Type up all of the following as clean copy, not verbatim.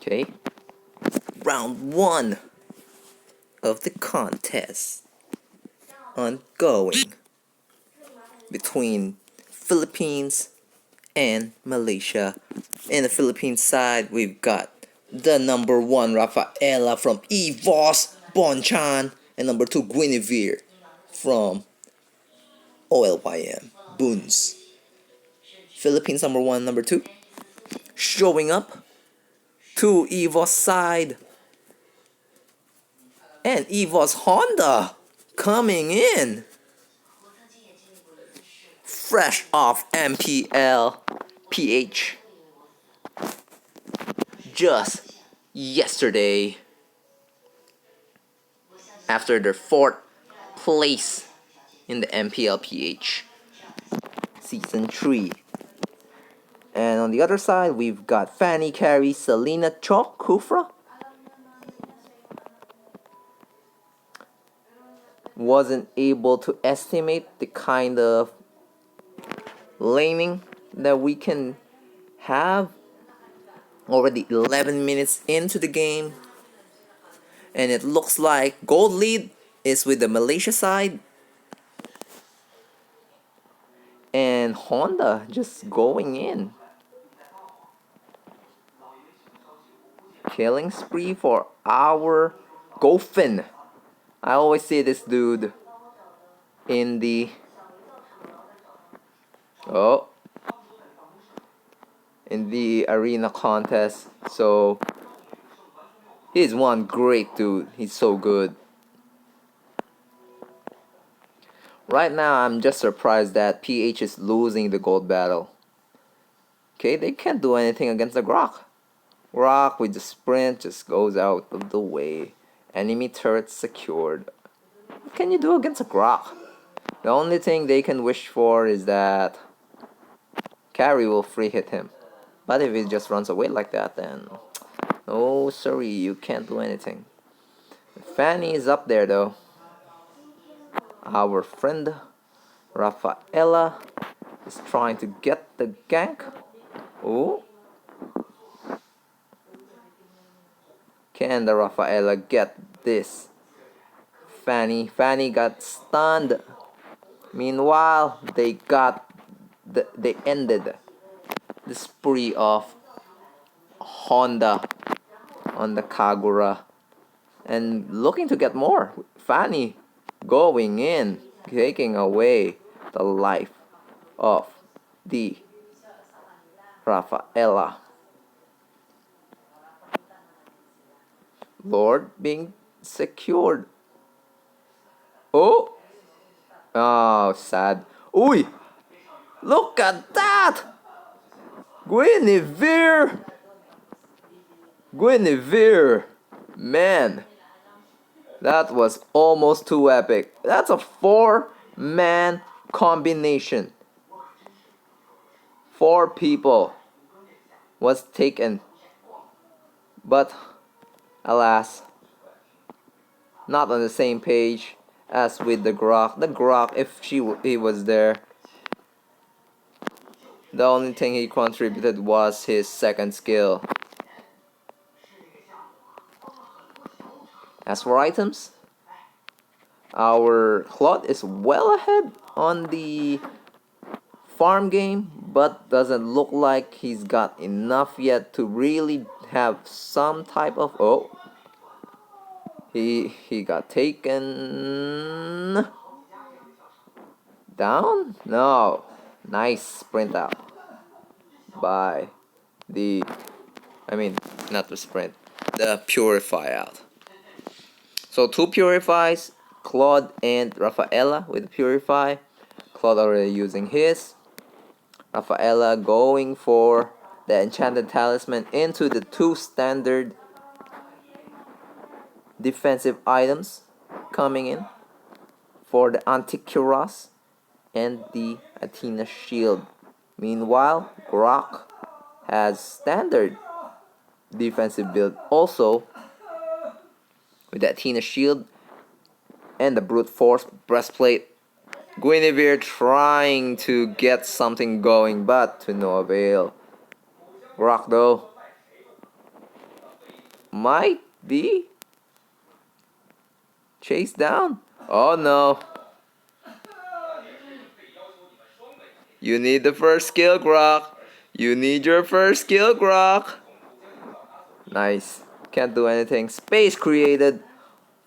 Okay, round 1 of the contest ongoing between Philippines and Malaysia. In the Philippines side, we've got the number 1 Rafaela from EVOS Bonchan and number 2 Guinevere from OLYM Boons. Philippines number 1, number 2 showing up to EVOS side, and EVOS Honda coming in fresh off MPL PH just yesterday after their 4th place in the MPL PH Season 3. And on the other side, we've got Fanny Carey, Selena Chok, Kufra. Wasn't able to estimate the kind of laning that we can have. Already 11 minutes into the game. And it looks like gold lead is with the Malaysia side. And Honda just going in. Killing spree for our Goffin. I always see this dude in the in the arena contest. So he's one great dude. He's so good. Right now I'm just surprised that PH is losing the gold battle. Okay, they can't do anything against the Grok. Grok with the sprint just goes out of the way. Enemy turret secured. What can you do against a Grok? The only thing they can wish for is that Carry will free hit him. But if he just runs away like that, then oh sorry, you can't do anything. Fanny is up there though. Our friend Rafaela is trying to get the gank. Oh, can the Rafaela get this? Fanny got stunned. Meanwhile, they ended the spree of Honda on the Kagura and looking to get more. Fanny going in, taking away the life of the Rafaela. Lord being secured. Oh, sad. Uy, look at that! Guinevere, man, that was almost too epic. That's a 4-man combination. 4 people was taken, but alas, not on the same page as with the Grok. The Grok, if he was there, the only thing he contributed was his second skill. As for items, our Claude is well ahead on the farm game, but doesn't look like he's got enough yet to really have some type of... Oh, he got taken down? No. Nice sprint out by the... not the sprint, the Purify out. So 2 Purifies, Claude and Rafaela with the Purify. Claude already using his. Rafaela going for the Enchanted Talisman into the 2 standard defensive items coming in for the Antikyros and the Athena Shield. Meanwhile, Grok has standard defensive build also with the Athena Shield and the Brute Force Breastplate. Guinevere trying to get something going, but to no avail. Grok though might be chased down. Oh no. You need the first skill, Grok. You need your first skill, Grok. Nice. Can't do anything. Space created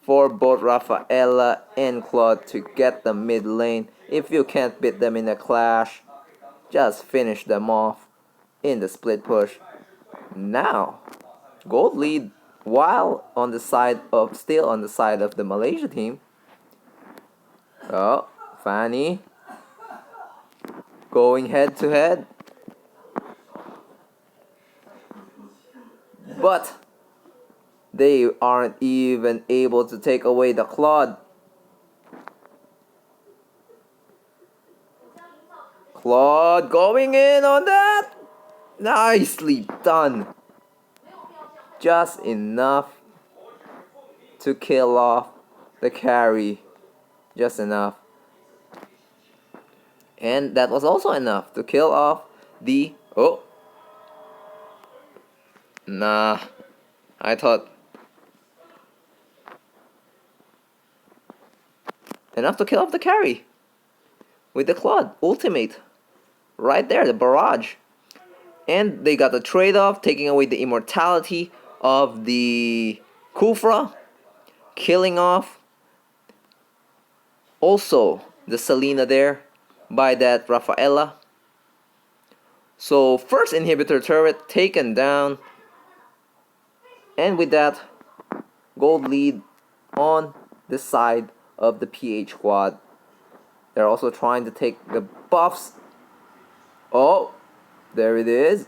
for both Rafaela and Claude to get the mid lane. If you can't beat them in a clash, just finish them off in the split push. Now, gold lead while on the side of still on the side of the Malaysia team. Oh, Fanny going head to head. But they aren't even able to take away the Claude. Claude going in on that. Nicely done. Just enough to kill off the carry. Just enough. And that was also enough to kill off the... Oh. Nah. I thought... Enough to kill off the carry. With the Claude ultimate. Right there, the barrage. And they got the trade-off, taking away the immortality of the Kufra. Killing off also the Selena there by that Rafaela. So first inhibitor turret taken down. And with that, gold lead on the side of the PH squad. They're also trying to take the buffs. Oh, there it is.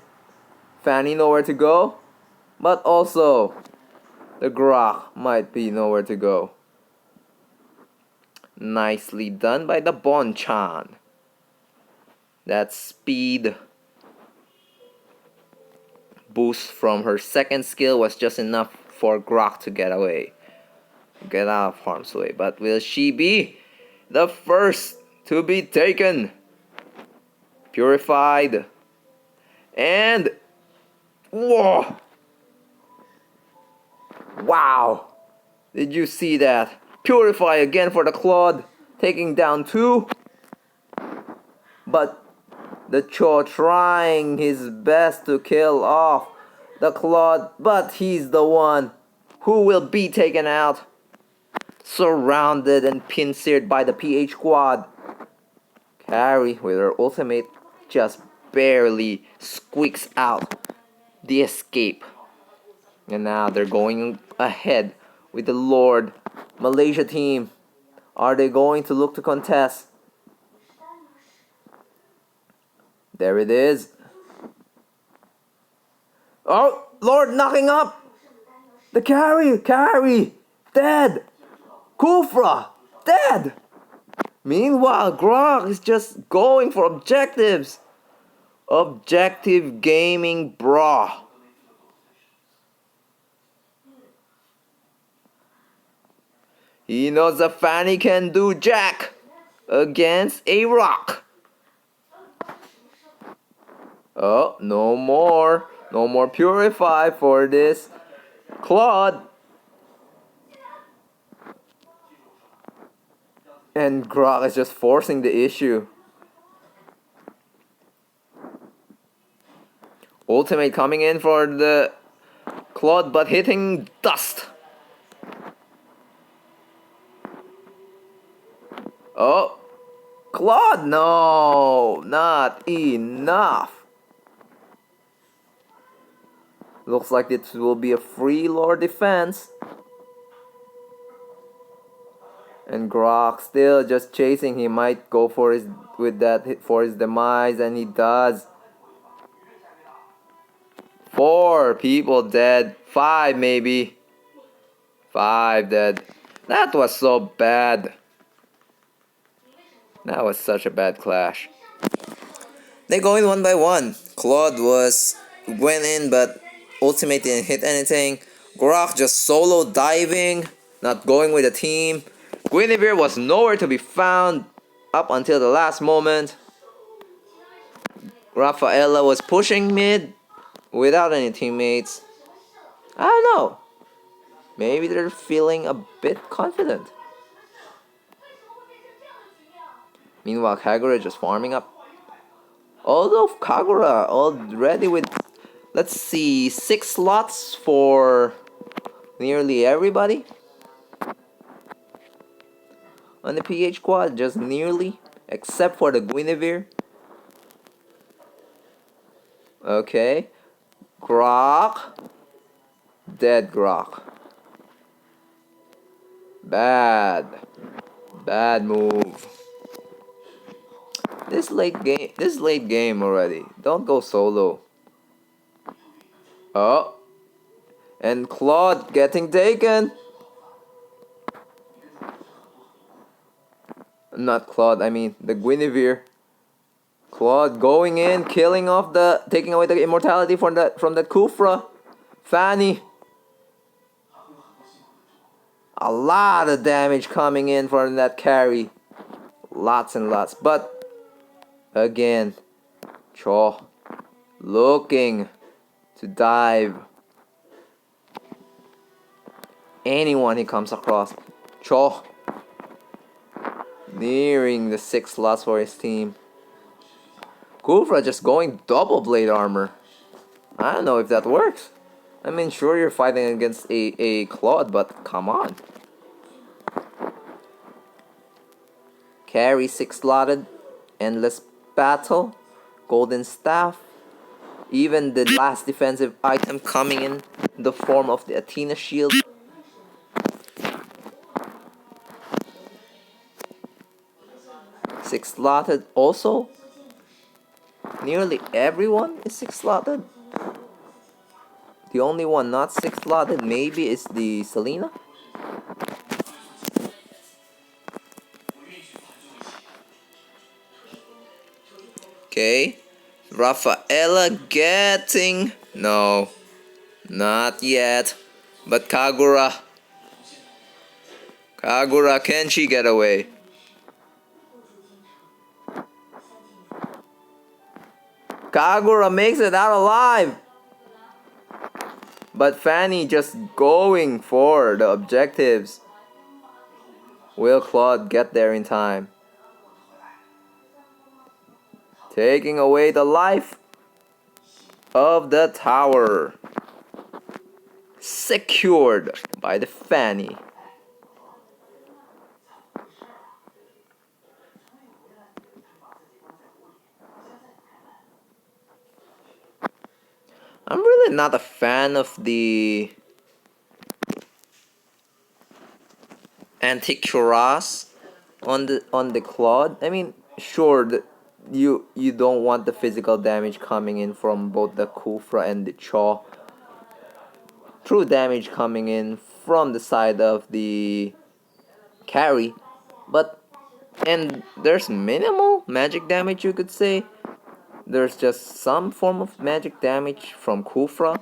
Fanny nowhere to go. But also, the Grok might be nowhere to go. Nicely done by the Bonchan. That speed boost from her second skill was just enough for Grok to get away. Get out of harm's way. But will she be the first to be taken? Purified. And... Whoa! Wow! Did you see that? Purify again for the Claude. Taking down 2. But the Cho trying his best to kill off the Claude. But he's the one who will be taken out. Surrounded and pincered by the PH squad. Carry with her ultimate just barely squeaks out the escape. And now they're going ahead with the Lord Malaysia team. Are they going to look to contest? There it is. Oh, Lord knocking up. The carry, dead. Kufra, dead. Meanwhile, Grok is just going for objectives. Objective gaming, brah. He knows that Fanny can do jack against a rock. Oh, no more. No more purify for this Claude. And Grok is just forcing the issue. Ultimate coming in for the Claude, but hitting dust. Oh, Claude, no, not enough. Looks like it will be a free Lord defense. And Grok still just chasing. He might go for his for his demise, and he does. 4 people dead. 5 maybe. 5 dead. That was so bad. That was such a bad clash. They go in one by one. Claude went in, but ultimate didn't hit anything. Grok just solo diving, not going with the team. Guinevere was nowhere to be found up until the last moment. Rafaela was pushing mid without any teammates. I don't know. Maybe they're feeling a bit confident. Meanwhile, Kagura is just farming up. Although Kagura already with, let's see, 6 slots for nearly everybody on the PH quad, just nearly, except for the Guinevere. Okay, Grok, dead Grok. Bad move. This late game already. Don't go solo. Oh, and Claude getting taken. Not Claude, I mean the Guinevere. Claude going in, taking away the immortality from that Kufra. Fanny. A lot of damage coming in from that carry. Lots and lots. But again, Cho looking to dive anyone he comes across. Cho nearing the 6 slots for his team. Kufra just going double blade armor. I don't know if that works. I mean, sure, you're fighting against a Claude, but come on. Carry 6 slotted. Endless battle. Golden staff. Even the last defensive item coming in the form of the Athena shield. Six slotted also. Nearly everyone is 6 slotted. The only one not 6 slotted maybe is the Selena. Okay. Rafaela getting... No. Not yet. But Kagura. Kagura, can she get away? Kagura makes it out alive. But Fanny just going for the objectives. Will Claude get there in time? Taking away the life of the tower. Secured by the Fanny. I'm really not a fan of the antique cuirass on the Claude. I mean, sure, you don't want the physical damage coming in from both the Kufra and the Chaw. True damage coming in from the side of the carry, and there's minimal magic damage, you could say. There's just some form of magic damage from Kufra,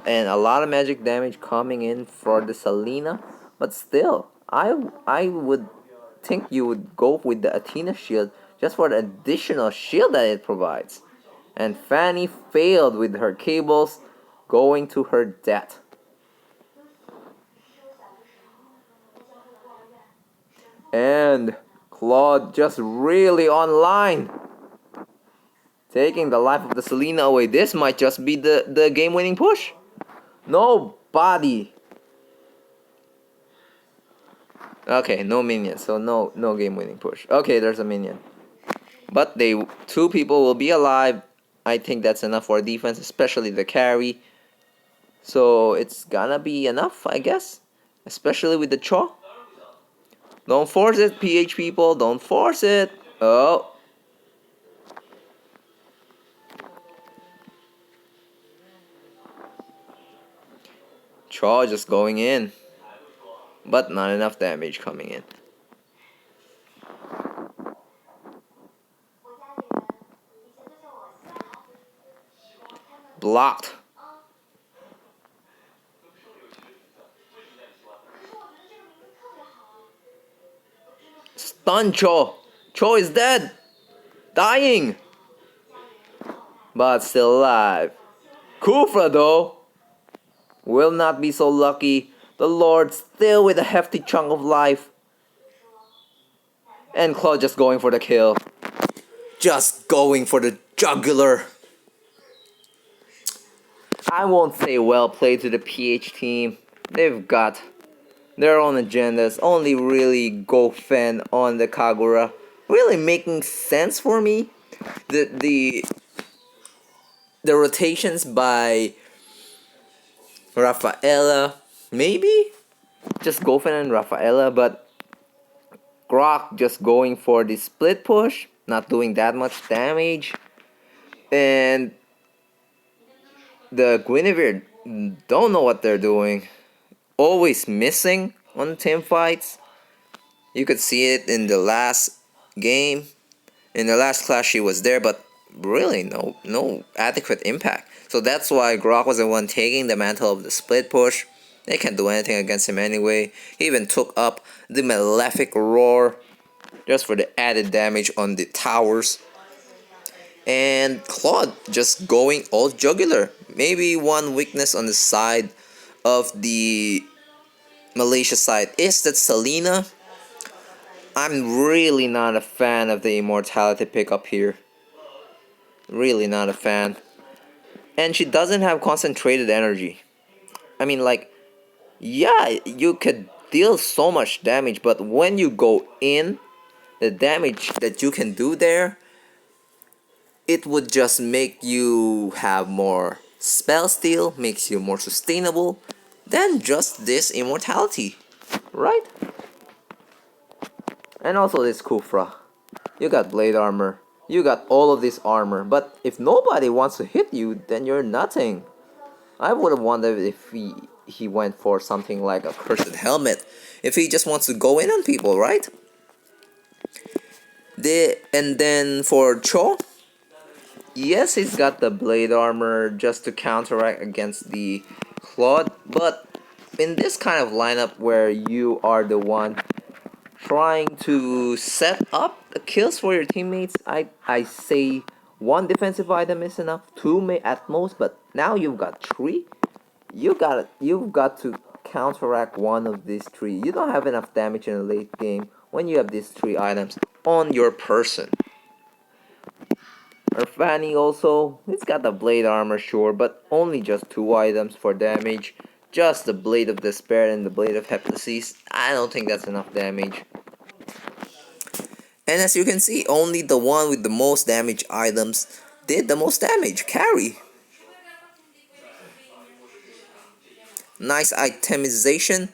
and a lot of magic damage coming in for the Selena. But still, I would think you would go with the Athena shield just for the additional shield that it provides. And Fanny failed with her cables, going to her death. And Claude just really online. Taking the life of the Selena away. This might just be the game-winning push. No body. Okay, no minion, so no game-winning push. Okay, there's a minion. But 2 people will be alive. I think that's enough for defense, especially the carry. So it's gonna be enough, I guess. Especially with the Chaw. Don't force it, PH people. Don't force it. Oh. Chaw just going in. But not enough damage coming in. Blocked. Stun Cho. Cho is dead. Dying. But still alive. Kufra though will not be so lucky The Lord still with a hefty chunk of life. And Claude just going for the kill. Just going for the jugular. I won't say well played to the PH team. They've got their own agendas. Only really Gofen on the Kagura. Really making sense for me. The rotations by Rafaela, maybe? Just Gofen and Rafaela, but Grok just going for the split push, not doing that much damage. And the Guinevere don't know what they're doing. Always missing on team fights. You could see it in the last game. In the last clash she was there, but really no adequate impact. So that's why Grok was the one taking the mantle of the split push. They can't do anything against him anyway. He even took up the Malefic Roar just for the added damage on the towers. And Claude just going all jugular. Maybe one weakness on the side of the Malaysia side is that Selena. I'm really not a fan of the immortality pickup here. Really not a fan. And she doesn't have concentrated energy. I mean, like, yeah, you could deal so much damage, but when you go in, the damage that you can do there, it would just make you have more spell steal, makes you more sustainable than just this immortality, right? And also this Kufra. You got blade armor, you got all of this armor, but if nobody wants to hit you, then you're nothing. I would have wondered if he went for something like a cursed helmet, if he just wants to go in on people, right? And then for Cho, yes, he's got the blade armor just to counteract against the Claude, but in this kind of lineup where you are the one trying to set up the kills for your teammates, I say one defensive item is enough, two may at most, but now you've got three. You've got to counteract one of these three. You don't have enough damage in the late game when you have these three items on your person. Fanny also, it's got the blade armor, sure, but only just two items for damage. Just the blade of despair and the blade of heptasis. I don't think that's enough damage. And as you can see, only the one with the most damage items did the most damage. Carry. Nice itemization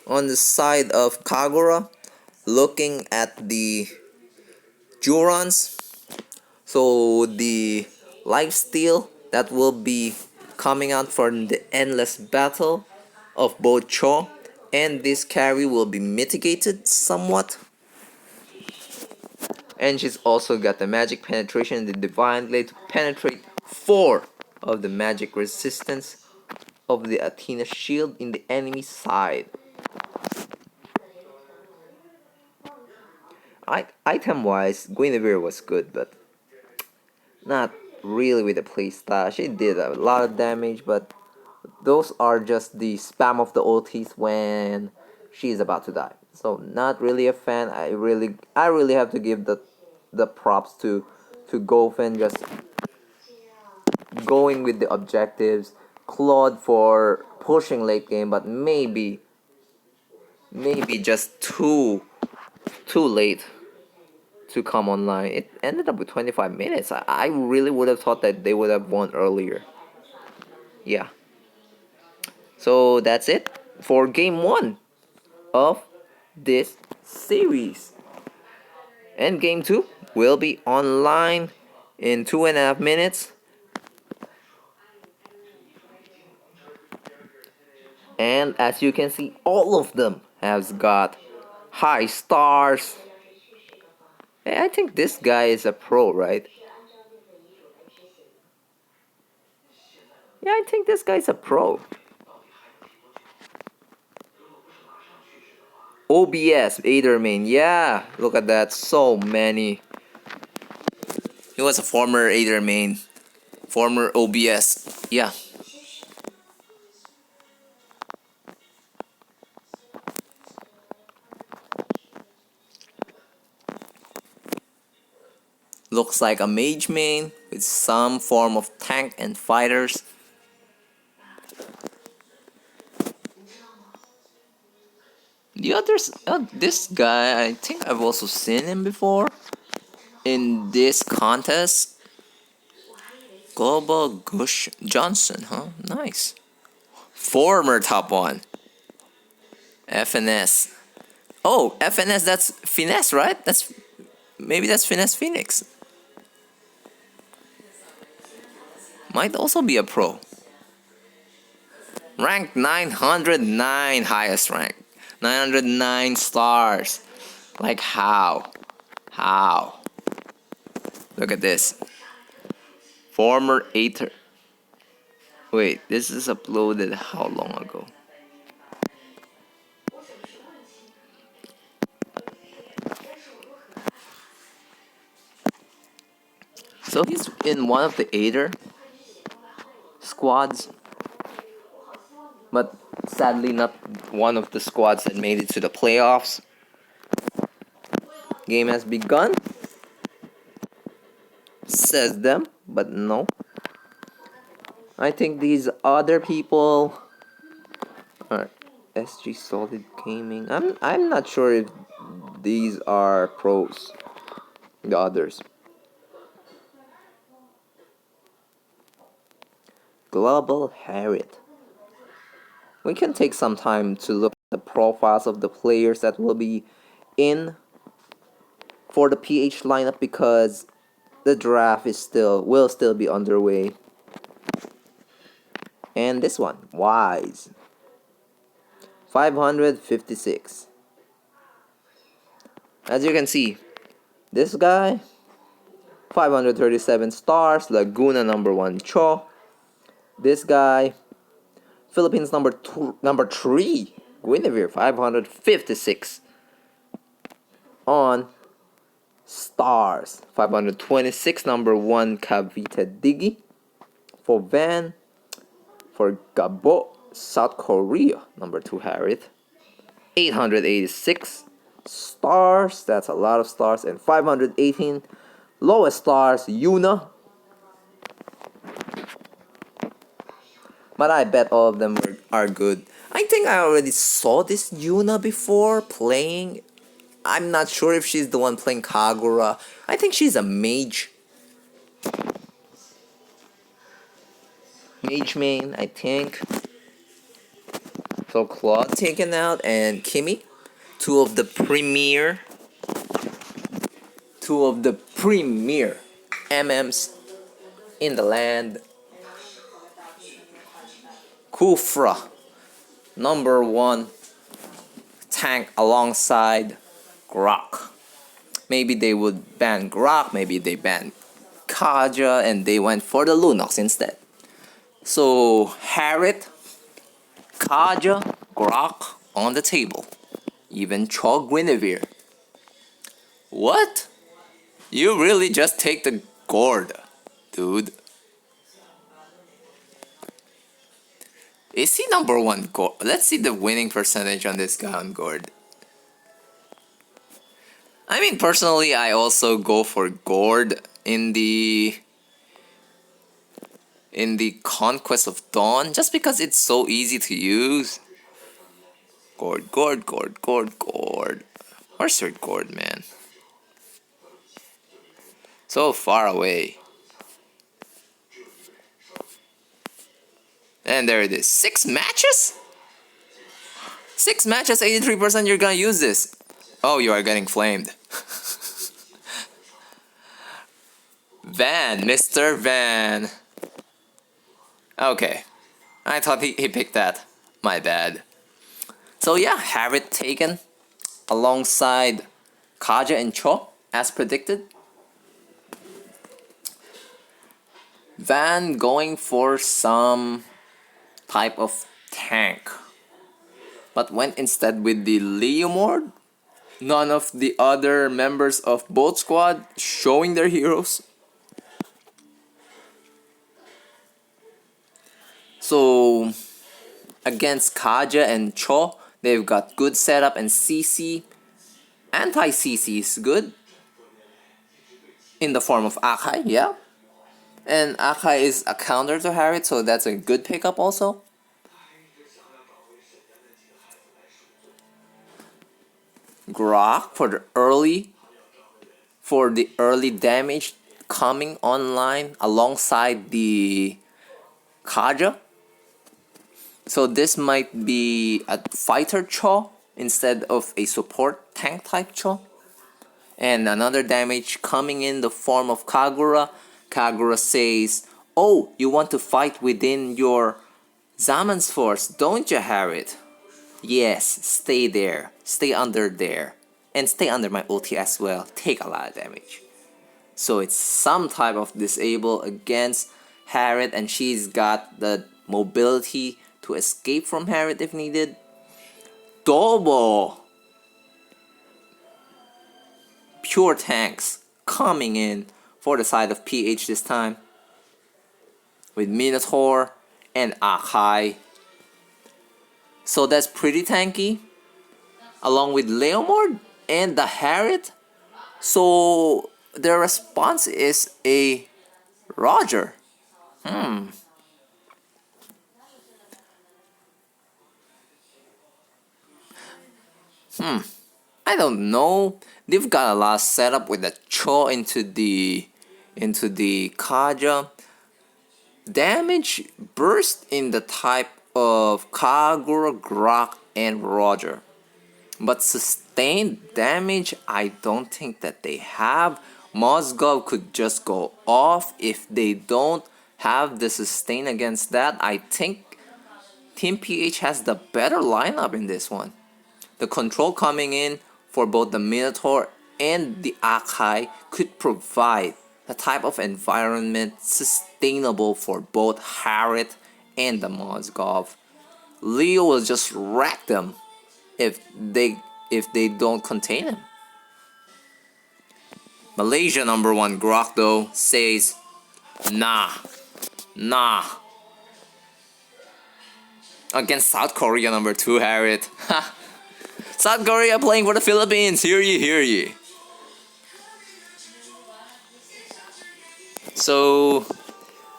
on the side of Kagura. Looking at the Jurons. So the lifesteal that will be coming out from the endless battle of both Cho and this carry will be mitigated somewhat. And she's also got the magic penetration and the divine blade to penetrate 4 of the magic resistance of the Athena shield in the enemy side. Item wise, Guinevere was good, but not really with the playstyle. She did a lot of damage, but those are just the spam of the ultis when she's about to die. So not really a fan. I really have to give the props to Gofen, just going with the objectives. Claude for pushing late game, but maybe just too late to come online. It ended up with 25 minutes. I really would have thought that they would have won earlier. Yeah. So that's it for game 1 of this series. And game 2 will be online in 2.5 minutes. And as you can see, all of them has got high stars. Hey, I think this guy is a pro, right? Yeah, I think this guy's a pro. OBS, Aether main. Yeah, look at that. So many. He was a former Aether main. Former OBS. Yeah. Looks like a mage main with some form of tank and fighters. The others, this guy, I think I've also seen him before in this contest. Global Gush Johnson, huh? Nice. Former top 1. FNS. Oh, FNS, that's Finesse, right? Maybe that's Finesse Phoenix. Might also be a pro. Rank 909, highest rank. 909 stars. Like how? How? Look at this. Former Aether. Wait, this is uploaded how long ago? So he's in one of the Aether squads. But sadly not one of the squads that made it to the playoffs. Game has begun. Says them, but no. I think these other people are SG Solid Gaming. I'm not sure if these are pros. The others. Global Harriet. We can take some time to look at the profiles of the players that will be in for the PH lineup because the draft will still be underway. And this one, Wise. 556. As you can see, this guy 537 stars, Laguna number 1 Cho. This guy Philippines number 3 Guinevere 556 on stars. 526 number 1 Cavite Digi. For Van, for Gabo, South Korea number 2 Harriet. 886 stars, that's a lot of stars, and 518 lowest stars Yuna. But I bet all of them are good. I think I already saw this Yuna before playing. I'm not sure if she's the one playing Kagura. I think she's a mage. Mage main, I think. So Claude taken out and Kimmy. Two of the premier MMs in the land. Kufra, number 1 tank alongside Grok. Maybe they would ban Grok, maybe they banned Kaja, and they went for the Lunox instead. So Harriet, Kaja, Grok on the table. Even Cho Guinevere. What? You really just take the gourd, dude. Is he number 1 gourd? Let's see the winning percentage on this guy on gourd. I mean, personally, I also go for gourd in the Conquest of Dawn just because it's so easy to use. Gourd. Where's your gourd, man? So far away. And there it is. 6 matches? 6 matches, 83% you're gonna use this. Oh, you are getting flamed. Van, Mr. Van. Okay. I thought he picked that. My bad. So yeah, Harriet taken alongside Kaja and Cho, as predicted. Van going for some type of tank, but went instead with the Leomord. None of the other members of both squad showing their heroes. So against Kaja and Cho, they've got good setup and CC. Anti-CC is good. in the form of Akai, yeah. And Akai is a counter to Harriet, so that's a good pickup also. Grok for the early damage coming online alongside the Kaja. So this might be a fighter Cho instead of a support tank type Cho. And another damage coming in the form of Kagura. Kagura says, "Oh, you want to fight within your Zaman's force, don't you, Harriet? Yes, stay there. Stay under there. And stay under my ulti as well. Take a lot of damage." So it's some type of disable against Harriet, and she's got the mobility to escape from Harriet if needed. Double pure tanks coming in for the side of PH this time with Minotaur and Akai. So that's pretty tanky, along with Leomord and the Harriet. So the response is a Roger. I don't know. They've got a lot of setup with the Cho into the Kaja. Damage burst in the type of Kagura, Grok, and Roger. But sustained damage, I don't think that they have. Mozgov could just go off if they don't have the sustain against that. I think Team PH has the better lineup in this one. The control coming in for both the Minotaur and the Akai could provide the type of environment sustainable for both Harriet and the Mozgov. Leo will just wreck them if they don't contain him. Malaysia number 1 Grok though says nah against South Korea number 2 Harriet. South Korea playing for the Philippines. Hear ye. So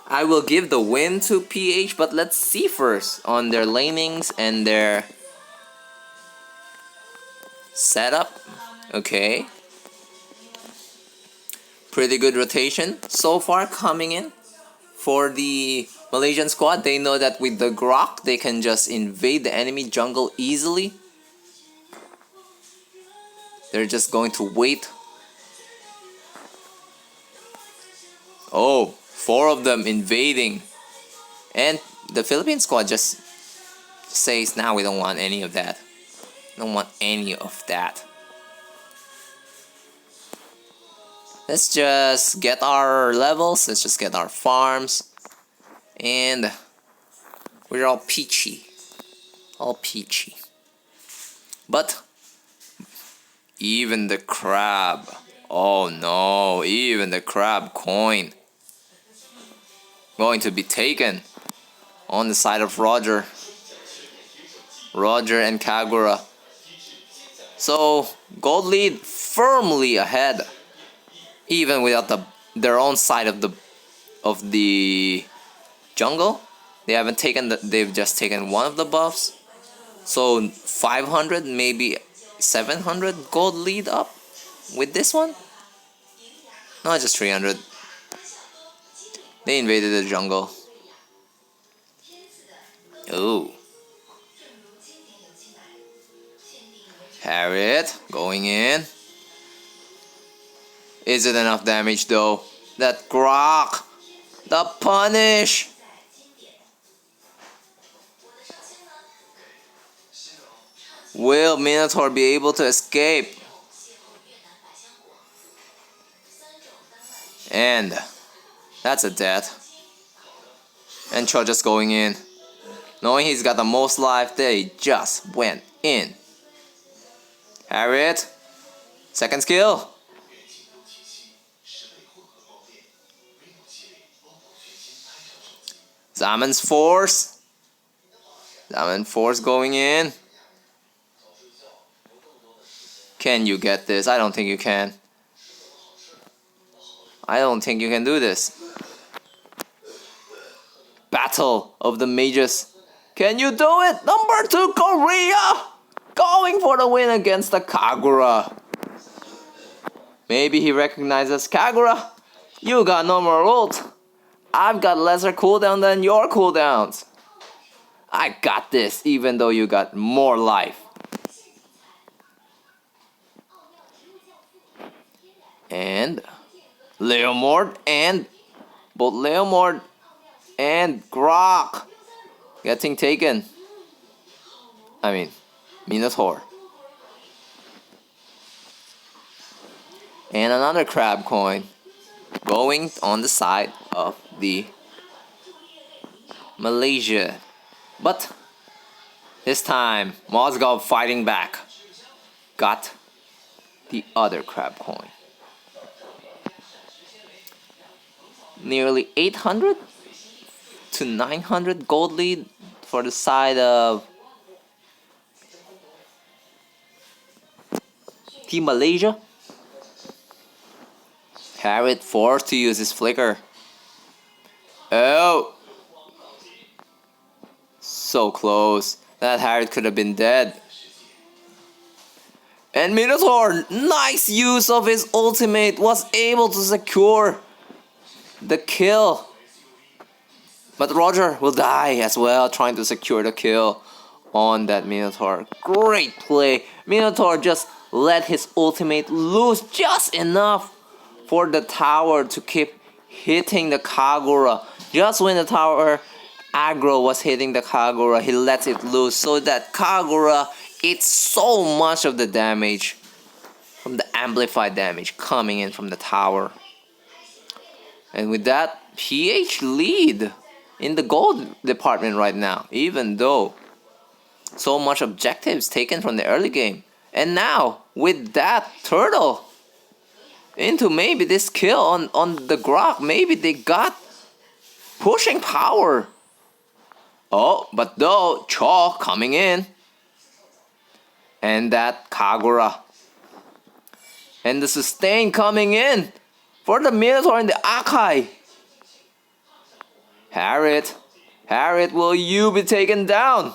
I will give the win to PH, but let's see first on their lanings and their setup. Okay. Pretty good rotation so far coming in for the Malaysian squad. They know that with the Grok, they can just invade the enemy jungle easily. They're just going to wait. Oh, 4 of them invading. And the Philippine squad just says, "Now we don't want any of that. Don't want any of that. Let's just get our levels. Let's just get our farms. And we're all peachy. All peachy." But even the crab. Oh no, even the crab coin going to be taken on the side of Roger and Kagura. So gold lead firmly ahead, even without their own side of the jungle. They've just taken one of the buffs. So 500, maybe 700 gold lead up with this one. No, just 300. They invaded the jungle. Oh. Harriet going in. Is it enough damage though? That Grok! The punish! Will Minotaur be able to escape? And that's a death. And Cho just going in. Knowing he's got the most life, they just went in. Harriet, second skill. Zaman's force. Zaman force going in. Can you get this? I don't think you can. I don't think you can do this. Battle of the Mages. Can you do it? Number 2, Korea! Going for the win against the Kagura. Maybe he recognizes Kagura. You got no more ult. I've got lesser cooldown than your cooldowns. I got this even though you got more life. And Leomord and both Leomord and Grok getting taken. I mean, Minotaur. And another crab coin going on the side of the Malaysia. But this time, Mozgov fighting back. Got the other crab coin. Nearly 800 to 900 gold lead for the side of Team Malaysia. Harriet forced to use his flicker. Oh! So close. That Harriet could have been dead. And Minotaur, nice use of his ultimate, was able to secure the kill. But Roger will die as well, trying to secure the kill on that Minotaur. Great play. Minotaur just let his ultimate loose just enough for the tower to keep hitting the Kagura. Just when the tower aggro was hitting the Kagura, he lets it loose so that Kagura eats so much of the damage from the amplified damage coming in from the tower. And with that, PH lead in the gold department right now, even though so much objectives taken from the early game. And now, with that turtle into maybe this kill on the Grok, maybe they got pushing power. Oh, but though, Cho coming in. And that Kagura. And the sustain coming in for the Minotaur and the Akai. Harriet, will you be taken down?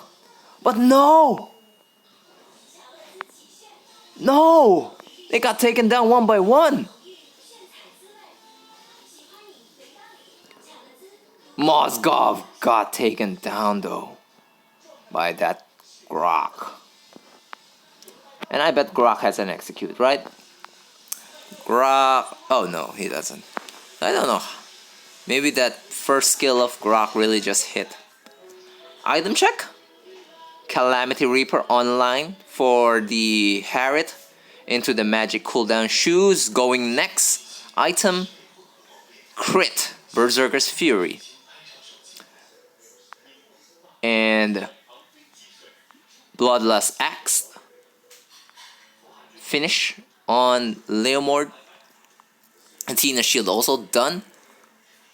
But no! No! They got taken down one by one. Mozgov got taken down though by that Grok. And I bet Grok has an execute, right? Grok... Oh no, he doesn't. I don't know. Maybe that first skill of Grok really just hit. Item check. Calamity Reaper online for the Harriet. Into the magic cooldown shoes. Going next. Item. Crit. Berserker's Fury. And Bloodlust Axe. Finish on Leomord. Athena Shield also done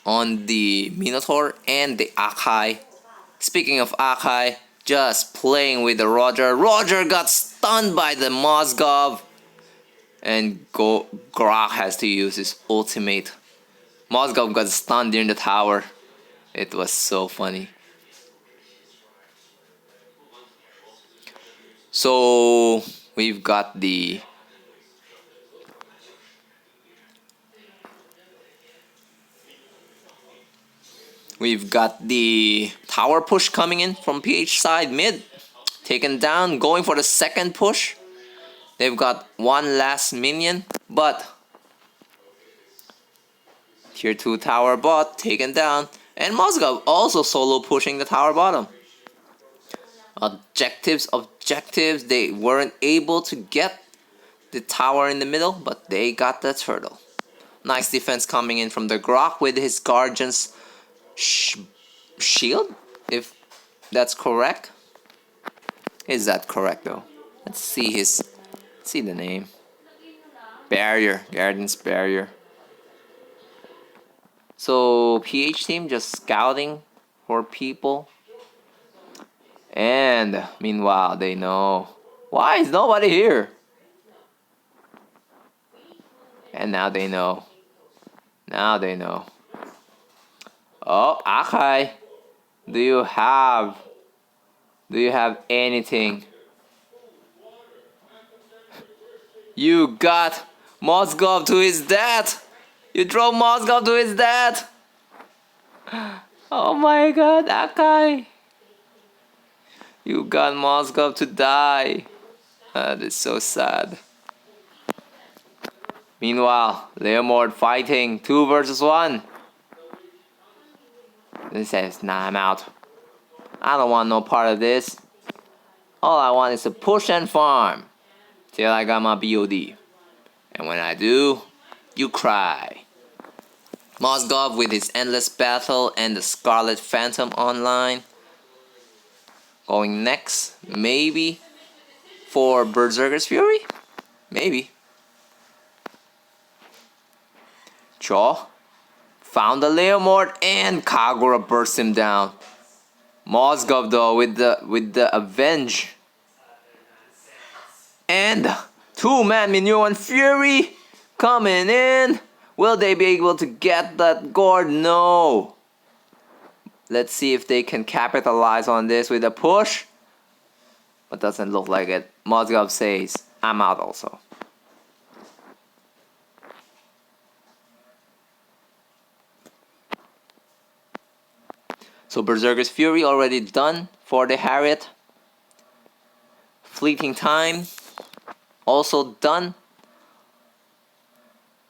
on the Minotaur and the Akai. Speaking of Akai, just playing with the Roger. Roger got stunned by the Mozgov. And Grok has to use his ultimate. Mozgov got stunned in the tower. It was so funny. So we've got the tower push coming in from PH side mid. Taken down, going for the second push. They've got one last minion, but tier 2 tower bot taken down. And Mozgov also solo pushing the tower bottom. Objectives. They weren't able to get the tower in the middle, but they got the turtle. Nice defense coming in from the Grok with his Guardian's shield, if that's correct. Is that correct though? Let's see the name. Barrier, Guardian's Barrier. So PH team just scouting for people. And meanwhile, they know. Why is nobody here? And now they know. Now they know. Oh, Akai, do you have anything? You got Mozgov to his death. You drove Mozgov to his death. Oh my God, Akai. You got Mozgov to die. That is so sad. Meanwhile, Leomord fighting 2 versus 1. He says, nah, I'm out. I don't want no part of this. All I want is to push and farm till I got my BOD. And when I do, you cry. Mozgov with his endless battle and the Scarlet Phantom online. Going next, maybe for Berserker's Fury? Maybe. Cho found the Leomord and Kagura burst him down. Mozgov though with the Avenge. And 2-man Minuan Fury coming in. Will they be able to get that Gord? No. Let's see if they can capitalize on this with a push. But doesn't look like it. Mozgov says, I'm out also. So Berserker's Fury already done for the Harriet. Fleeting Time also done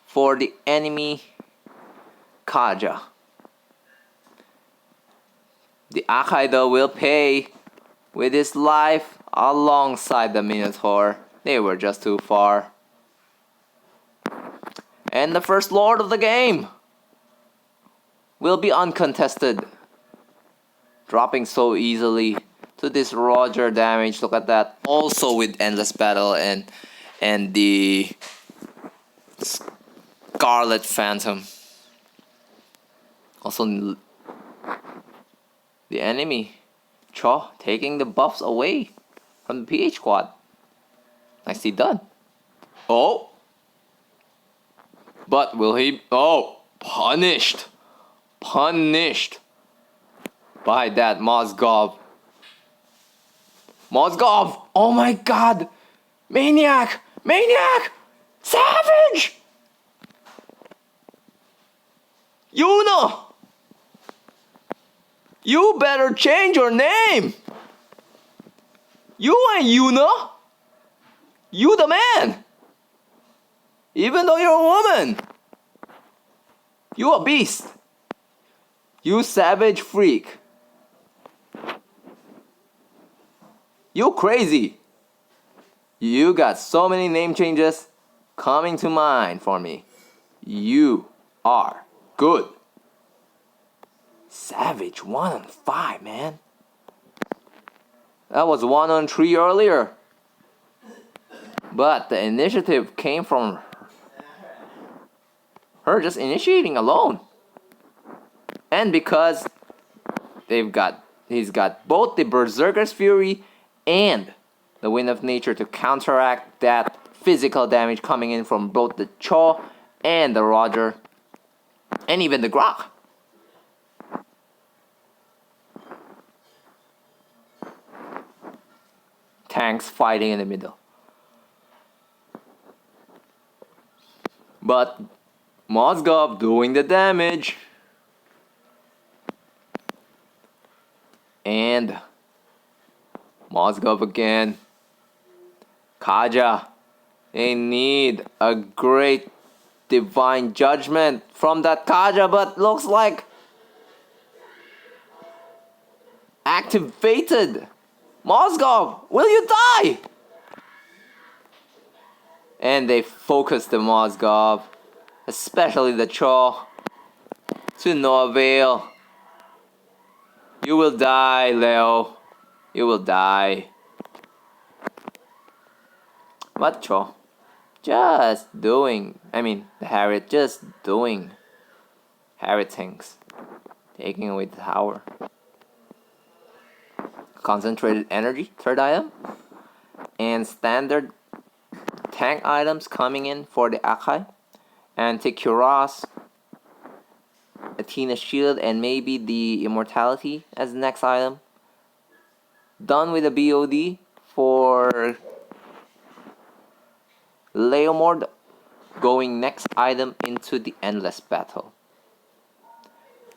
for the enemy Kaja. The Akai though will pay with his life alongside the Minotaur. They were just too far. And the first Lord of the game will be uncontested. Dropping so easily to this Roger damage. Look at that. Also with Endless Battle and the Scarlet Phantom. Also the enemy Cho taking the buffs away from the PH squad. Nicely done. Oh! But will he... Oh! Punished! Punished by that Mozgov. Mozgov! Oh my God! Maniac! Maniac! Savage! Yuna! You better change your name! You ain't Yuna! You the man! Even though you're a woman! You a beast! You savage freak! You crazy! You got so many name changes coming to mind for me. You are good. Savage 1 on 5, man. That was 1 on 3 earlier. But the initiative came from her just initiating alone. And because he's got both the Berserker's Fury and the Wind of Nature to counteract that physical damage coming in from both the Cho and the Roger and even the Grok. Tanks fighting in the middle. But Mozgov doing the damage. And Mozgov again. Kaja. They need a great divine judgment from that Kaja, but looks like activated. Mozgov, will you die? And they focus the Mozgov, especially the Cho, to no avail. You will die, Leo. You will die. But Cho, just doing, the Harriet just doing Harriet things. Taking away the tower. Concentrated energy, third item. And standard tank items coming in for the Akai. Anti-Cuirass Athena Shield, and maybe the Immortality as the next item. Done with the BOD for Leomord, going next item into the Endless Battle.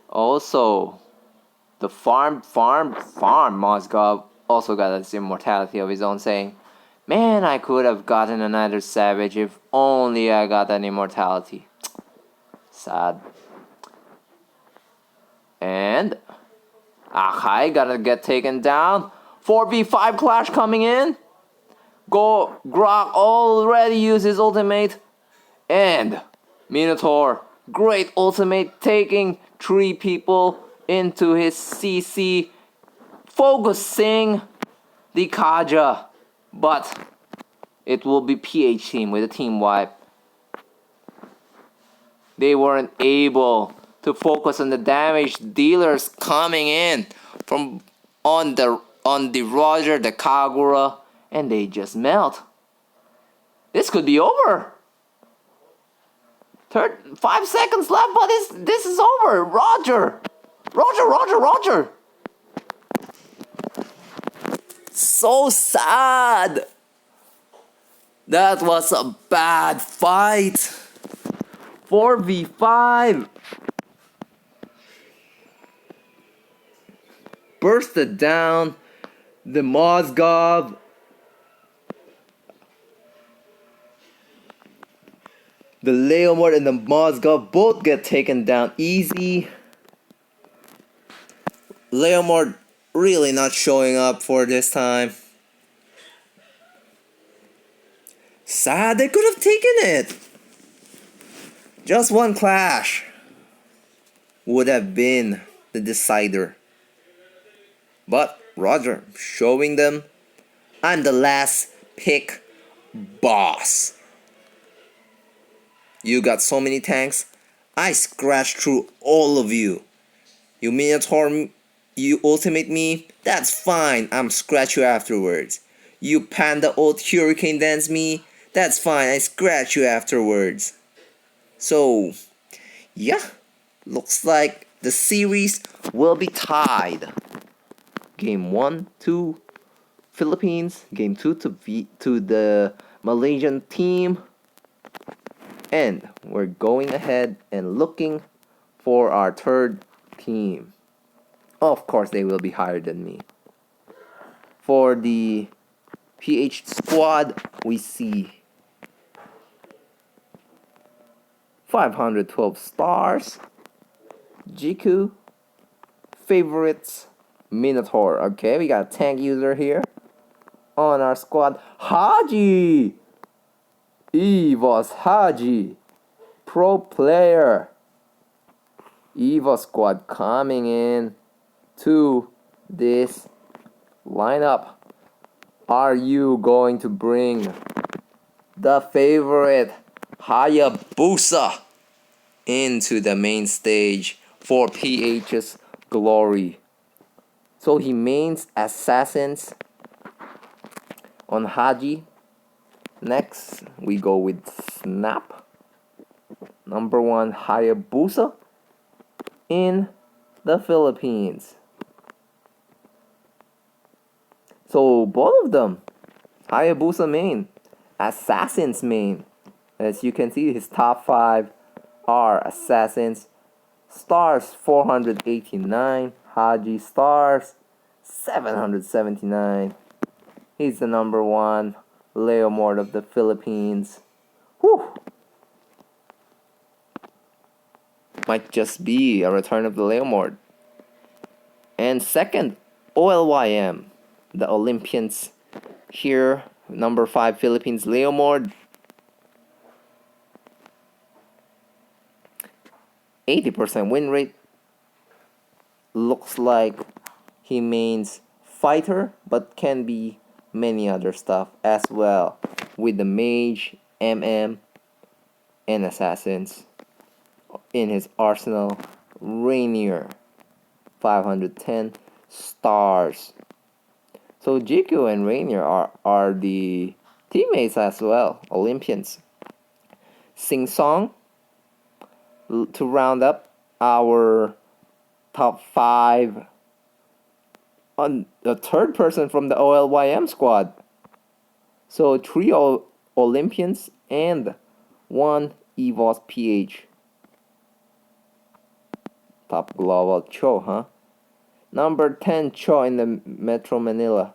Also, the farm Mozgov also got this immortality of his own, saying, "Man, I could have gotten another Savage if only I got an immortality." Sad. And Akai gotta get taken down. 4v5 clash coming in. Grok already used his ultimate. And Minotaur, great ultimate, taking 3 people into his CC, focusing the Kaja. But it will be PH team with a team wipe. They weren't able to focus on the damage dealers coming in from on the Roger, the Kagura, and they just melt. This could be over. 5 seconds left, but this is over. Roger. So sad. That was a bad fight. 4v5. Bursted down. The Mozgov. The Leomord and the Mozgov both get taken down easy. Leomord really not showing up for this time. Sad, they could have taken it. Just one clash would have been the decider. But Roger showing them, I'm the last pick boss. You got so many tanks, I scratched through all of you. You Minotaur, you ultimate me, that's fine, I'm scratch you afterwards. You Panda ult Hurricane Dance me, that's fine, I scratch you afterwards. So, yeah, looks like the series will be tied. Game 1 to Philippines, Game 2 to the Malaysian team. And we're going ahead and looking for our third team. Of course, they will be higher than me. For the PH squad, we see 512 stars. Jiku. Favorites. Minotaur. Okay, we got a tank user here on our squad. Haji! Evo's Haji. Pro player. Evo squad coming in to this lineup. Are you going to bring the favorite Hayabusa into the main stage for PH's glory? So he mains assassins on Haji. Next, we go with Snap. Number 1, Hayabusa in the Philippines. So both of them, Hayabusa main, Assassins main. As you can see, his top 5 are Assassins. Stars 489, Haji stars 779. He's the number 1 Leomord of the Philippines. Whew. Might just be a return of the Leomord. And second, OLYM, the Olympians here, number 5 Philippines Leomord. 80% win rate. Looks like he mains fighter, but can be many other stuff as well, with the mage, MM, and assassins in his arsenal. Rainier, 510 stars. So Jiku and Rainier are the teammates as well, Olympians. Sing Song to round up our top 5 on the third person from the OLYM squad. So 3 Olympians and 1 EVOS PH. Top global Cho, huh? Number 10 Cho in the Metro Manila.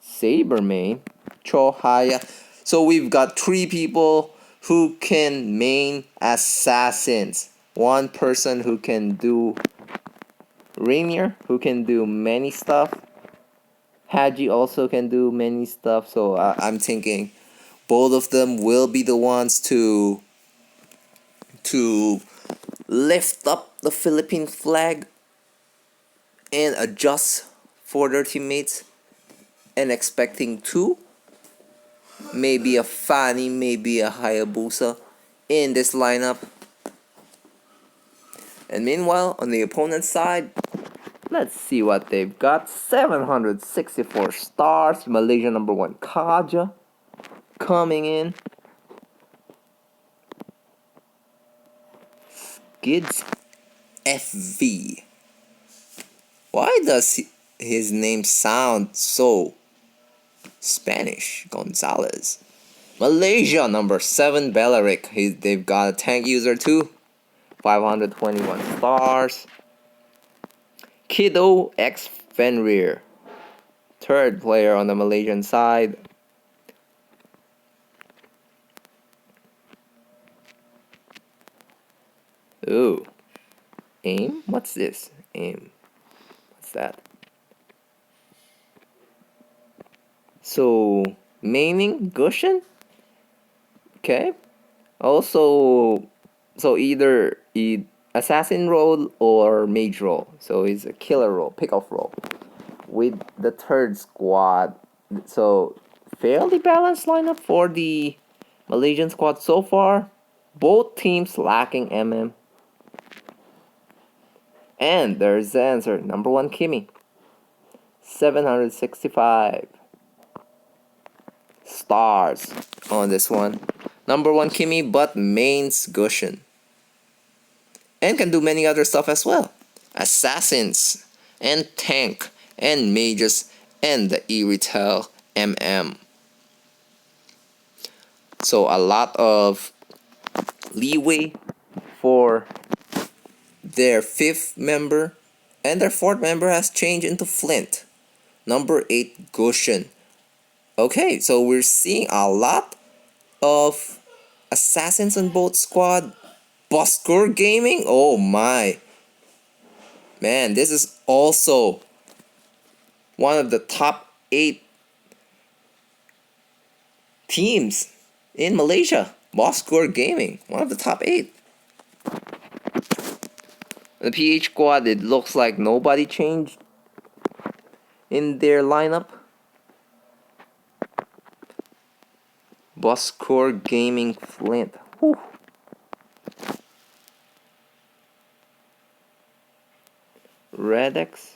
Sabermain, Cho Haya. So we've got 3 people who can main assassins. 1 person who can do Rainier, who can do many stuff. Haji also can do many stuff. So I'm thinking both of them will be the ones to lift up the Philippine flag and adjust for their teammates, and expecting 2, maybe a Fanny, maybe a Hayabusa in this lineup. And meanwhile, on the opponent's side, let's see what they've got. 764 stars. Malaysia number 1 Kaja coming in. Skids FV. Why does his name sound so Spanish? Gonzalez. Malaysia number 7 Belaric. They've got a tank user too. 521 stars. Kiddo X Fenrir. Third player on the Malaysian side. Ooh. AIM? What's this? AIM. What's that? So, maining Gushin? Okay. Also, so either assassin role or mage role. So it's a killer role, pick-off role. With the third squad. So, fairly balanced lineup for the Malaysian squad so far. Both teams lacking MM. And there's the answer. Number 1 Kimi. 765 stars on this one. Number 1 Kimi, but mains Gushin. And can do many other stuff as well. Assassins, and tank, and mages, and the E-Retail MM. So a lot of leeway for their 5th member. And their 4th member has changed into Flint. Number 8 Gushin. Okay, so we're seeing a lot of assassins on both squad. Boskur Gaming? Oh my. Man, this is also one of the top 8 teams in Malaysia. Boskur Gaming, one of the top 8. The PH squad, it looks like nobody changed in their lineup. Boskur Gaming Flint. Whew. Redex.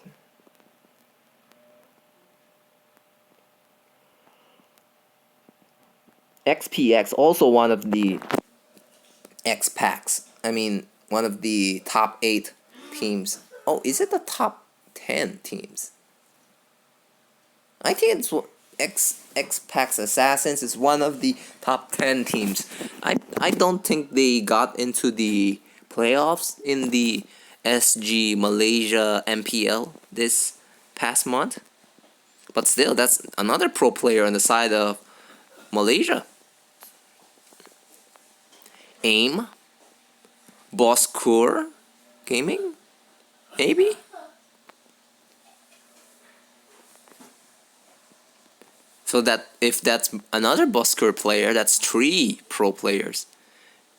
XPX, also one of the X packs. I mean, one of the top 8 teams. Oh, is it the top 10 teams? I think it's X packs Assassins is one of the top 10 teams. I don't think they got into the playoffs in the SG Malaysia MPL this past month. But still, that's another pro player on the side of Malaysia. AIM, Boskur Gaming, maybe? So that if that's another Boskur player, that's 3 pro players.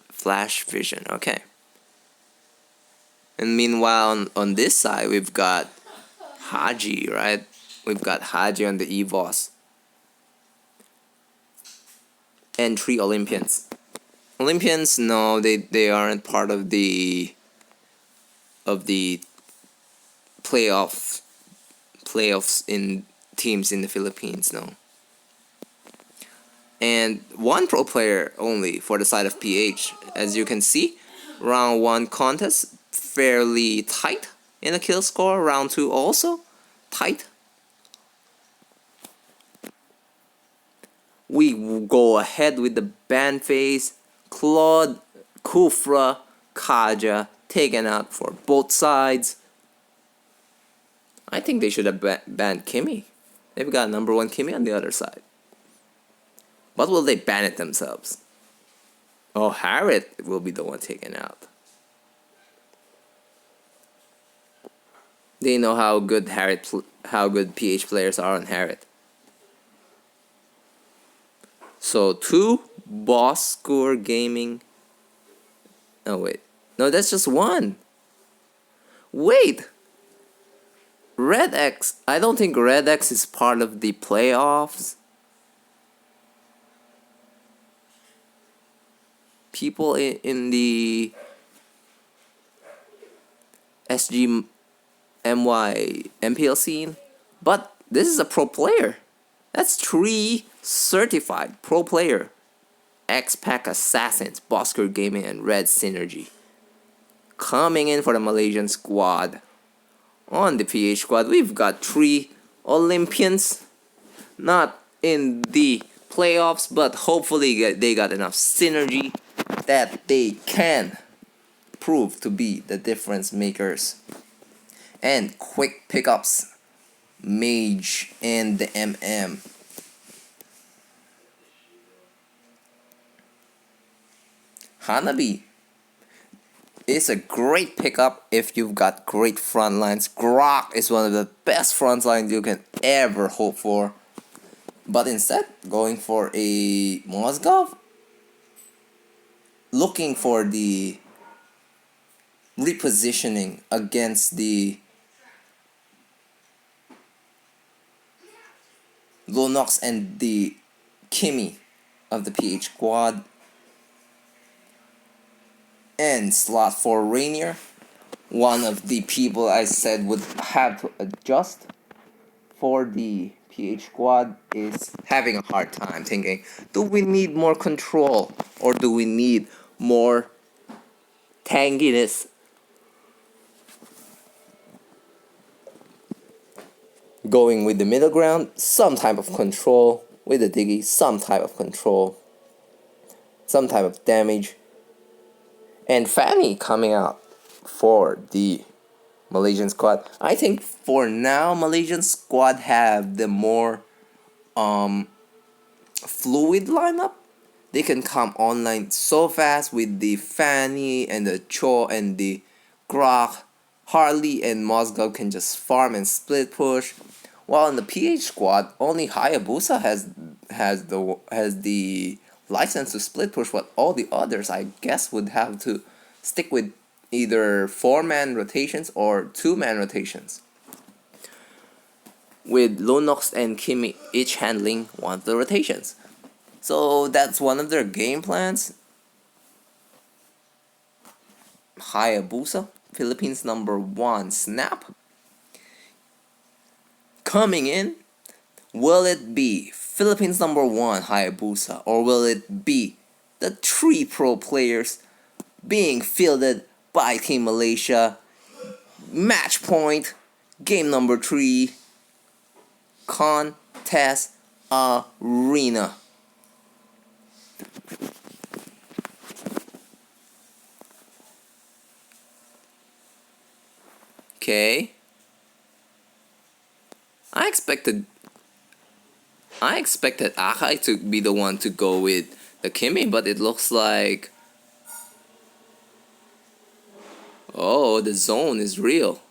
Flash Vision, okay. And meanwhile, on this side, we've got Haji, right? We've got Haji on the EVOS. And 3 Olympians. Olympians, no, they aren't part of the playoffs in teams in the Philippines, no. and one pro player only for the side of PH. As you can see, round 1 contest fairly tight in the kill score. Round 2 also tight. We go ahead with the ban phase. Claude, Kufra, Kaja taken out for both sides. I think they should have banned Kimmy. They've got number 1 Kimmy on the other side. But will they ban it themselves? Oh, Harriet will be the one taken out. They know how good PH players are on Harriet. So 2 boss score gaming. Oh wait, no, that's just 1. Wait, Red X. I don't think Red X is part of the playoffs. People in the SG MY MPL scene, but this is a pro player. That's 3 certified pro player. X-Pac Assassins, Bosker Gaming, and Red Synergy coming in for the Malaysian squad. On the PH squad, we've got 3 Olympians, not in the playoffs, but hopefully they got enough synergy that they can prove to be the difference makers. And quick pickups, Mage and the MM. Hanabi is a great pickup if you've got great front lines. Grok is one of the best front lines you can ever hope for. But instead, going for a Mozgov, looking for the repositioning against the Lunox and the Kimmy of the PH squad. And slot for Rainier, one of the people I said would have to adjust for the PH squad, is having a hard time thinking, do we need more control or do we need more tanginess? Going with the middle ground, some type of control. With the Diggy, some type of control. Some type of damage. And Fanny coming out for the Malaysian squad. I think for now, Malaysian squad have the more fluid lineup. They can come online so fast with the Fanny and the Cho and the Grok. Harley and Mozgov can just farm and split push. While in the PH squad, only Hayabusa has the license to split push, but all the others, I guess, would have to stick with either 4-man rotations or 2-man rotations, with Lunox and Kimmy each handling one of the rotations. So that's one of their game plans. Hayabusa, Philippines number 1 Snap. Coming in, will it be Philippines number 1 Hayabusa, or will it be the 3 pro players being fielded by Team Malaysia? Match point, game number 3, contest arena. Okay. I expected Akai to be the one to go with the Kimmy, but it looks like, oh, the zone is real.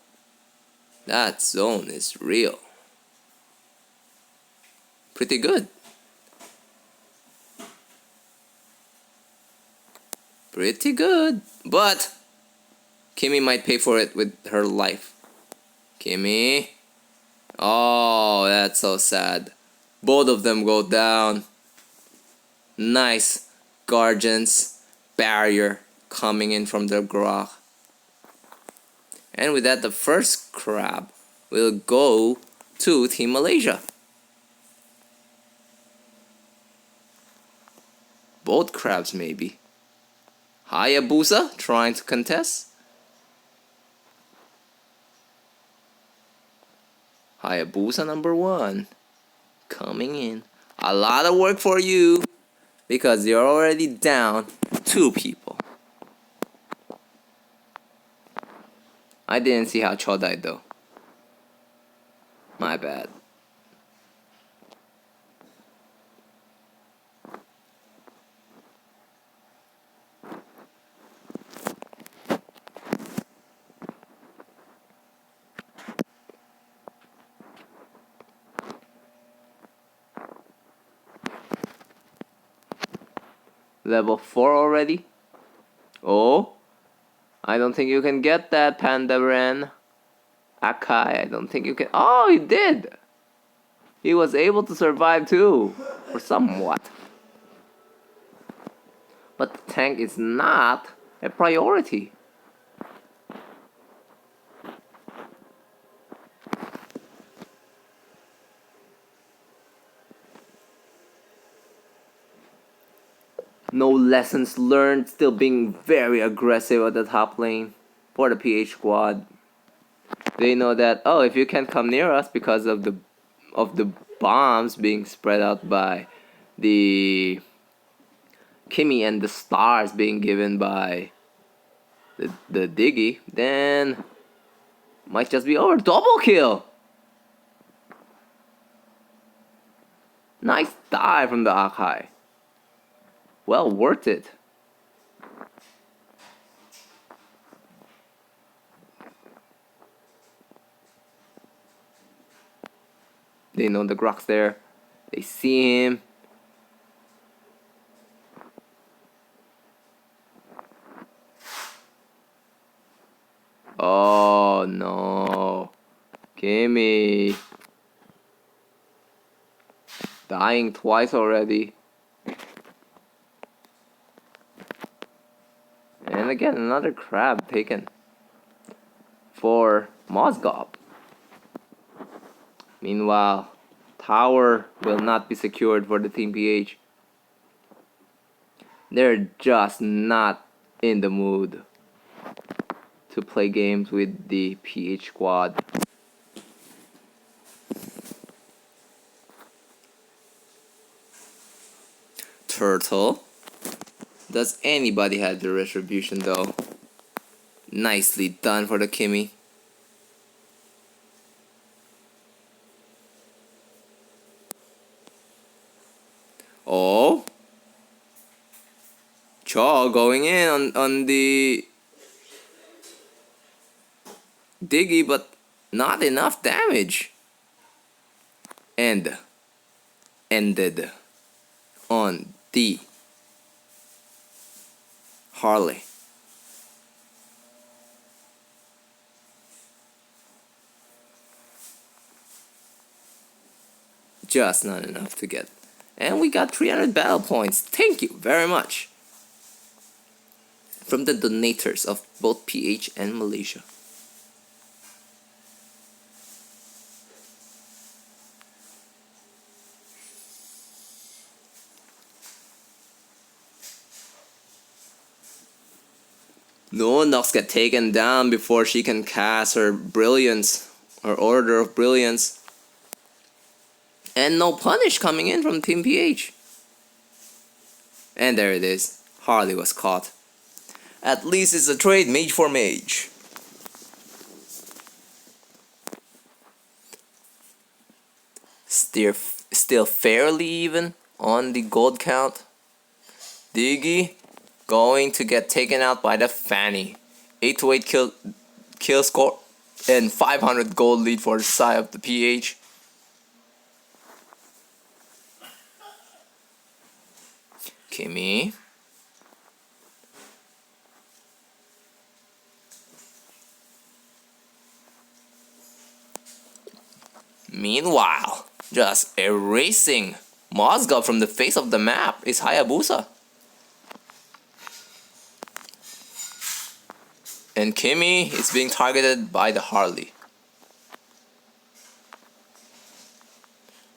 That zone is real. Pretty good. Pretty good. But Kimmy might pay for it with her life. Kimmy. Oh, that's so sad. Both of them go down. Nice Guardians barrier coming in from the Grok. And with that, the first crab will go to Team Malaysia. both crabs maybe. Hayabusa trying to contest. Hayabusa number 1 coming in. A lot of work for you because you're already down 2 people. I didn't see how Cho died though. My bad. Level 4 already? Oh, I don't think you can get that, Panda Ren. Akai, I don't think you can. Oh, he did! He was able to survive too, or somewhat. But the tank is not a priority. No lessons learned, still being very aggressive at the top lane for the PH squad. They know that, oh, if you can't come near us because of the bombs being spread out by the Kimmy and the stars being given by the Diggy, then might just be over. Double kill! Nice dive from the Akai. Well worth it. They know the Grok's there. They see him. Oh no. Kimmy. Dying twice already. And again, another crab taken for Mozgov. Meanwhile, tower will not be secured for the Team PH. They're just not in the mood to play games with the PH squad. Turtle. Does anybody have the retribution though? Nicely done for the Kimmy. Oh, Chaw going in on the Diggy, but not enough damage. And ended on the Harley. Just not enough to get. And we got 300 battle points. Thank you very much. From the donators of both PH and Malaysia. No, Nox get taken down before she can cast her brilliance, her order of brilliance. And no punish coming in from Team PH. And there it is. Harley was caught. At least it's a trade mage for mage. Still fairly even on the gold count. Diggy going to get taken out by the Fanny. 8-8 kill score and 500 gold lead for the side of the PH. Kimmy. Meanwhile, just erasing Mozgov from the face of the map is Hayabusa. And Kimmy is being targeted by the Harley.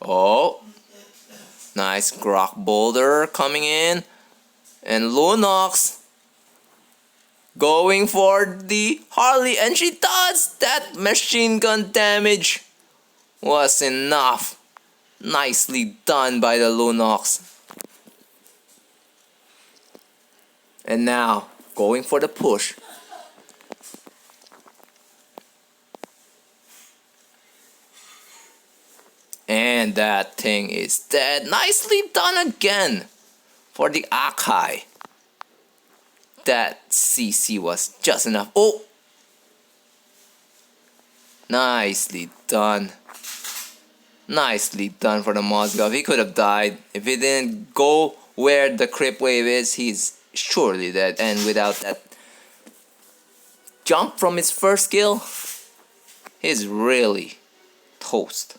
Oh, nice Grok Boulder coming in. And Lunox going for the Harley, and she does! That machine gun damage was enough. Nicely done by the Lunox. And now, going for the push. And that thing is dead. Nicely done again for the Akai. That CC was just enough. Oh! Nicely done. Nicely done for the Mozgov. He could have died. If he didn't go where the Crip Wave is, he's surely dead. And without that jump from his first skill, he's really toast.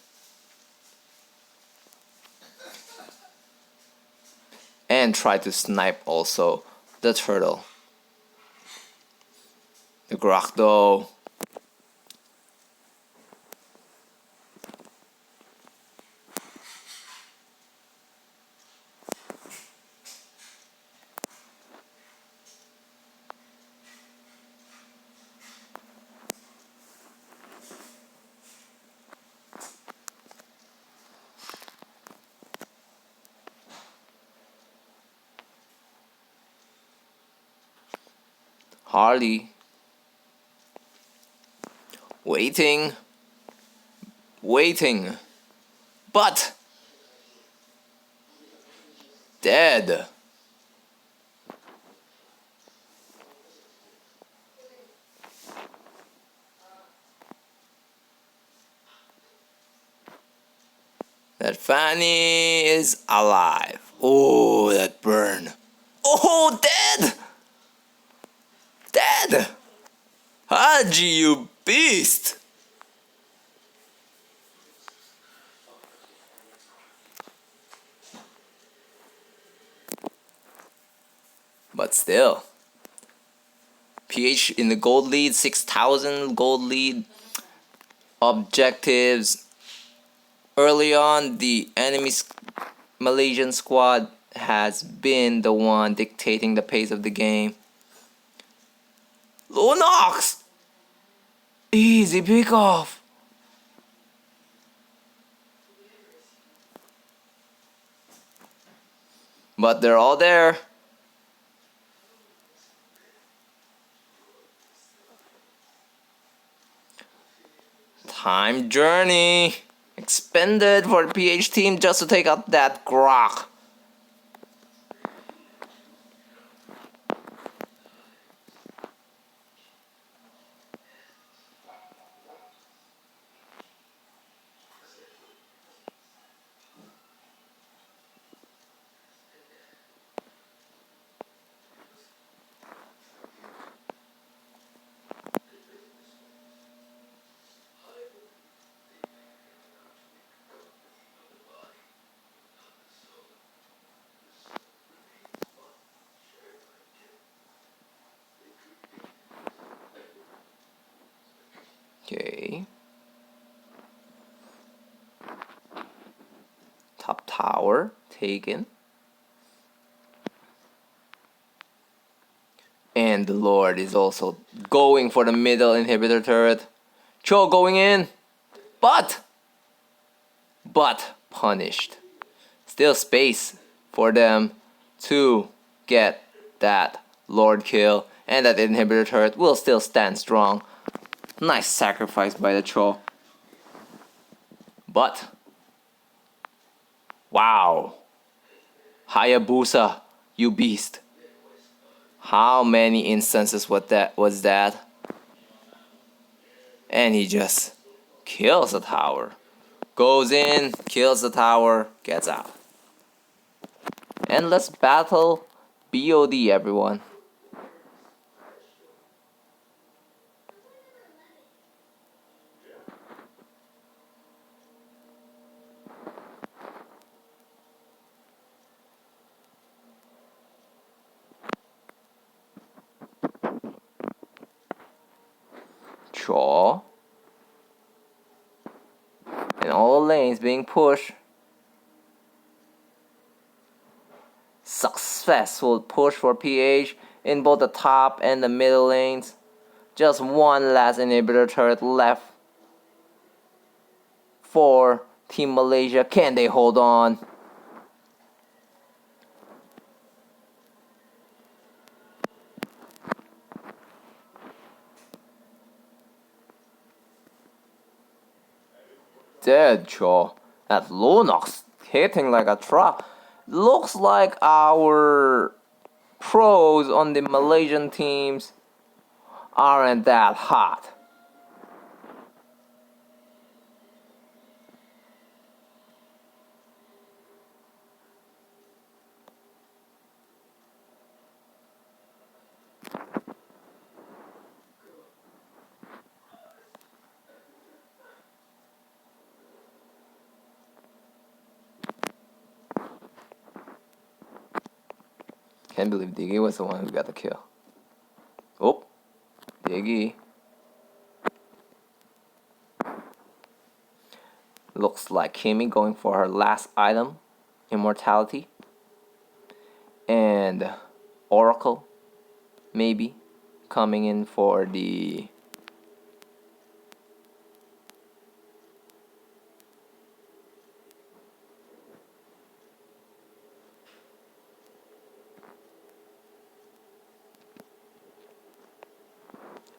And try to snipe also the turtle. The Grok though. Harley. Waiting. Waiting. But dead. That Fanny is alive. Oh, that burn. Oh, dead! Dead! Haji, you beast! But still, PH in the gold lead, 6,000 gold lead. Objectives. Early on, the enemy's Malaysian squad has been the one dictating the pace of the game. Lunox! Easy pick off. But they're all there. Time journey expended for the PH team just to take out that Grok. Okay. Top tower taken. And the Lord is also going for the middle inhibitor turret. Cho going in. But punished. Still space for them to get that Lord kill. And that inhibitor turret will still stand strong. Nice sacrifice by the Cho. But wow. Hayabusa, you beast. How many instances was that? And he just kills the tower. Goes in, kills the tower, gets out. And let's battle BOD, everyone. Chaw. And all lanes being pushed. Sucks. successful push for PH in both the top and the middle lanes. Just one last inhibitor turret left for Team Malaysia. Can they hold on? Dead Jaw. That Lunox hitting like a truck. Looks like our pros on the Malaysian teams aren't that hot. Can't believe Diggy was the one who got the kill. Oh, Diggy. Looks like Kimmy going for her last item, Immortality. And Oracle, maybe, coming in for the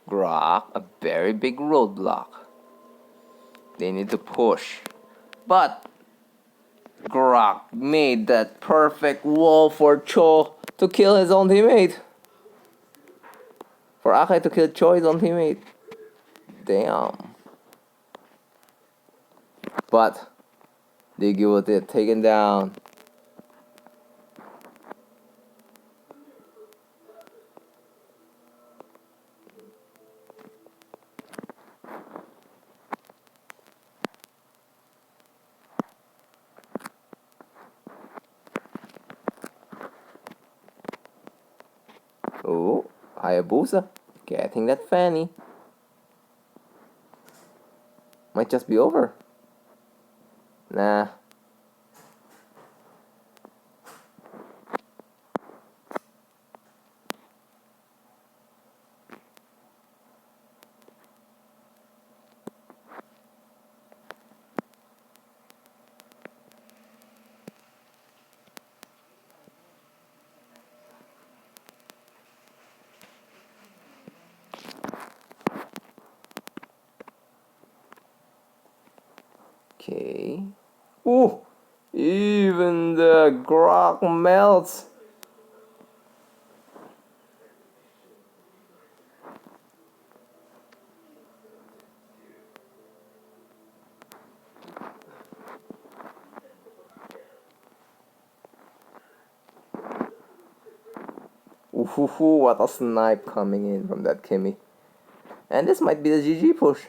Grok, a very big roadblock. They need to push. But Grok made that perfect wall for Cho to kill his own teammate. For Akai to kill Cho's own teammate. Damn. But they give it taken down. Oh, Hayabusa getting that fanny. Might just be over. Nah. Okay. Ooh, even the Grok melts. Ooh, what a snipe coming in from that Kimmy. And this might be the GG push.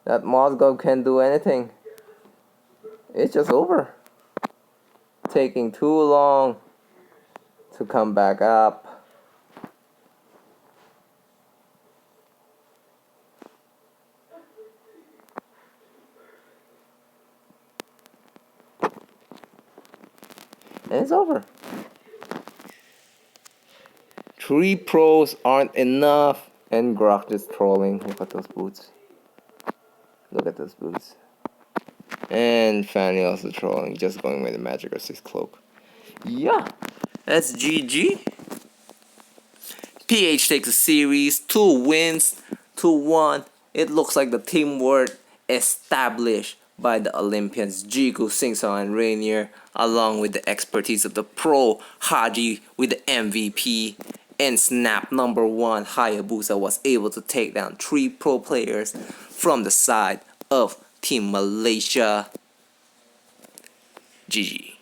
That Mozgov can't do anything. It's just over. Taking too long to come back up. And it's over. 3 pros aren't enough. And Grok just trolling. Look at those boots. Look at those boots. And Fanny also trolling, just going with the Magic Resist Cloak. Yeah, that's GG. PH takes the series, 2 wins, 2-1. It looks like the teamwork established by the Olympians Jiku, Singsong, and Rainier, along with the expertise of the pro Haji with the MVP. And snap number 1, Hayabusa was able to take down 3 pro players from the side of Team Malaysia. GG.